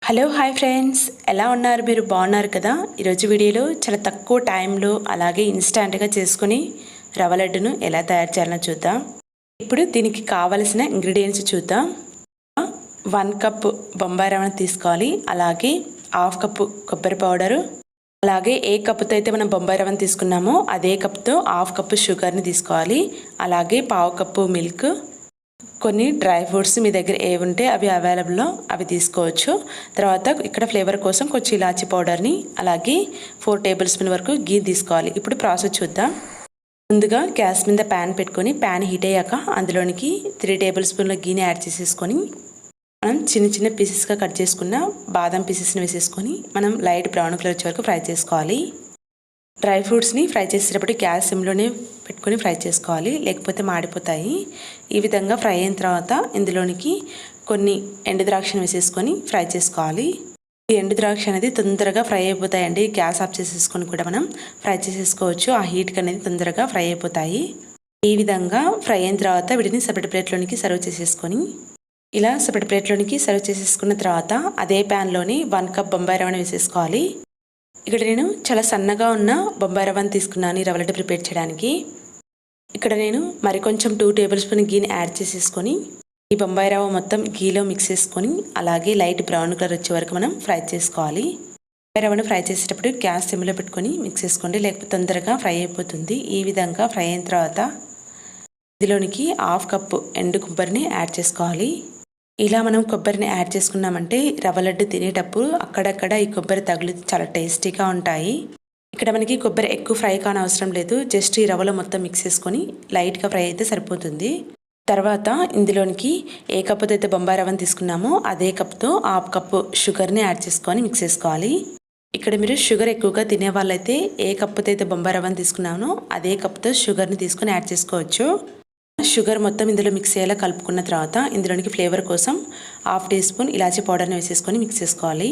Hello hi friends, ఎలా ఉన్నారు? మీరు బాగున్నారు కదా? ఈరోజు వీడియోలో చాలా తక్కువ టైంలో అలాగే ఇన్స్టాంట్గా చేసుకుని రవ్వ లడ్డును ఎలా తయారు చేయాలో చూద్దాం. ఇప్పుడు దీనికి కావలసిన ఇంగ్రీడియంట్స్ చూద్దాం. 1 కప్పు బొంబాయి రవ్వను తీసుకోవాలి. అలాగే 1/2 కప్పు కొబ్బరి పౌడరు, అలాగే ఏ కప్పుతో అయితే మనం బొంబాయి రవ్వను తీసుకున్నామో అదే కప్తో 1/2 కప్పు షుగర్ని తీసుకోవాలి. అలాగే 1/2 కప్పు మిల్క్, కొన్ని డ్రై ఫ్రూట్స్ మీ దగ్గర ఏవి ఉంటే అవి అవైలబుల్లో అవి తీసుకోవచ్చు. తర్వాత ఇక్కడ ఫ్లేవర్ కోసం కొంచెం ఇలాచీ పౌడర్ని, అలాగే 4 టేబుల్ స్పూన్ వరకు గీ తీసుకోవాలి. ఇప్పుడు ప్రాసెస్ చూద్దాం. ముందుగా గ్యాస్ మీద ప్యాన్ పెట్టుకొని ప్యాన్ హీట్ అయ్యాక అందులోనికి 3 టేబుల్ స్పూన్ల గీని యాడ్ చేసేసుకొని మనం చిన్న చిన్న పీసెస్గా కట్ చేసుకున్న బాదం పీసెస్ని వేసేసుకొని మనం లైట్ బ్రౌన్ కలర్ వచ్చే వరకు ఫ్రై చేసుకోవాలి. డ్రై ఫ్రూట్స్ని ఫ్రై చేసేటప్పుడు గ్యాస్ సిమ్లోనే పెట్టుకొని ఫ్రై చేసుకోవాలి, లేకపోతే మాడిపోతాయి. ఈ విధంగా ఫ్రై అయిన తర్వాత ఇందులోనికి కొన్ని ఎండు ద్రాక్షను వేసేసుకొని ఫ్రై చేసుకోవాలి. ఈ ఎండు ద్రాక్ష అనేది తొందరగా ఫ్రై అయిపోతాయండి. గ్యాస్ ఆఫ్ చేసేసుకొని కూడా మనం ఫ్రై చేసేసుకోవచ్చు. ఆ హీట్కి అనేది తొందరగా ఫ్రై అయిపోతాయి. ఈ విధంగా ఫ్రై అయిన తర్వాత వీటిని సపరేట్ ప్లేట్లోనికి సర్వ్ చేసేసుకొని ఇలా సపరేట్ ప్లేట్లోనికి సర్వ్ చేసేసుకున్న తర్వాత అదే ప్యాన్లోని 1 కప్ బొంబాయి రవ్వను వేసేసుకోవాలి. ఇక్కడ నేను చాలా సన్నగా ఉన్న బొంబాయి రవ్వను తీసుకున్నాను ఈ రవ్వ లడ్డు ప్రిపేర్ చేయడానికి. ఇక్కడ నేను మరికొంచెం 2 టేబుల్ స్పూన్ గీని యాడ్ చేసేసుకొని ఈ బొంబాయి రవ్వ మొత్తం గీలో మిక్స్ చేసుకొని అలాగే లైట్ బ్రౌన్ కలర్ వచ్చే వరకు మనం ఫ్రై చేసుకోవాలి. బొంబాయి రవ్వను ఫ్రై చేసేటప్పుడు గ్యాస్ సిమ్లో పెట్టుకొని మిక్స్ చేసుకోండి, లేకపోతే తొందరగా ఫ్రై అయిపోతుంది. ఈ విధంగా ఫ్రై అయిన తర్వాత ఇందులోనికి 1/2 కప్పు ఎండు కొబ్బరిని యాడ్ చేసుకోవాలి. ఇలా మనం కొబ్బరిని యాడ్ చేసుకున్నామంటే రవ్వ లడ్డు తినేటప్పుడు అక్కడక్కడ ఈ కొబ్బరి తగులు చాలా టేస్టీగా ఉంటాయి. ఇక్కడ మనకి కొబ్బరి ఎక్కువ ఫ్రై కాని అవసరం లేదు, జస్ట్ ఈ రవ్వలో మొత్తం మిక్స్ చేసుకొని లైట్గా ఫ్రై అయితే సరిపోతుంది. తర్వాత ఇందులోనికి ఏ కప్పుతో అయితే బొంబాయి రవ్వను తీసుకున్నామో అదే కప్తో 1/2 కప్పు షుగర్ని యాడ్ చేసుకొని మిక్స్ చేసుకోవాలి. ఇక్కడ మీరు షుగర్ ఎక్కువగా తినే వాళ్ళైతే ఏ కప్పుతో అయితే బొంబాయి రవ్వను తీసుకున్నామో అదే కప్తో షుగర్ని తీసుకొని యాడ్ చేసుకోవచ్చు. షుగర్ మొత్తం ఇందులో మిక్స్ అయ్యేలా కలుపుకున్న తర్వాత ఇందులోనికి ఫ్లేవర్ కోసం 1/2 టీ స్పూన్ ఇలాచీ పౌడర్ని వేసేసుకొని మిక్స్ చేసుకోవాలి.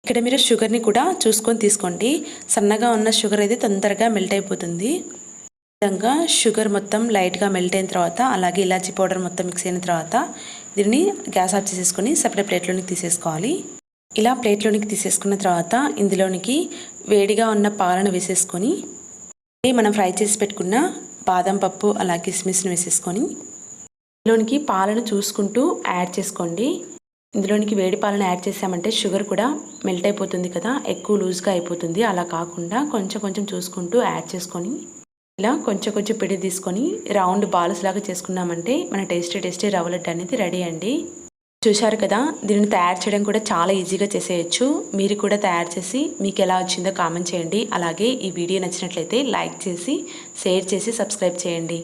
ఇక్కడ మీరు షుగర్ని కూడా చూసుకొని తీసుకోండి. సన్నగా ఉన్న షుగర్ అయితే తొందరగా మెల్ట్ అయిపోతుంది. ఈ విధంగా షుగర్ మొత్తం లైట్గా మెల్ట్ అయిన తర్వాత అలాగే ఇలాచీ పౌడర్ మొత్తం మిక్స్ అయిన తర్వాత దీన్ని గ్యాస్ ఆఫ్ చేసేసుకొని సపరేట్ ప్లేట్లోనికి తీసేసుకోవాలి. ఇలా ప్లేట్లోనికి తీసేసుకున్న తర్వాత ఇందులోనికి వేడిగా ఉన్న పాలను వేసేసుకొని మనం ఫ్రై చేసి పెట్టుకున్న బాదం పప్పు అలాగే కిస్మిస్ని వేసేసుకొని ఇందులోనికి పాలను చూసుకుంటూ యాడ్ చేసుకోండి. ఇందులోనికి వేడి పాలను యాడ్ చేసామంటే షుగర్ కూడా మెల్ట్ అయిపోతుంది కదా, ఎక్కువ లూజ్గా అయిపోతుంది. అలా కాకుండా కొంచెం కొంచెం చూసుకుంటూ యాడ్ చేసుకొని ఇలా కొంచెం కొంచెం పిడి తీసుకొని రౌండ్ బాల్స్ లాగా చేసుకున్నామంటే మన టేస్టీ రవ్వ లడ్డు అనేది రెడీ అండి. చూశారు కదా, దీనిని తయారు చేయడం కూడా చాలా ఈజీగా చేసేయచ్చు. మీరు కూడా తయారు చేసి మీకు ఎలా వచ్చిందో కామెంట్ చేయండి. అలాగే ఈ వీడియో నచ్చినట్లయితే లైక్ చేసి షేర్ చేసి సబ్స్క్రైబ్ చేయండి.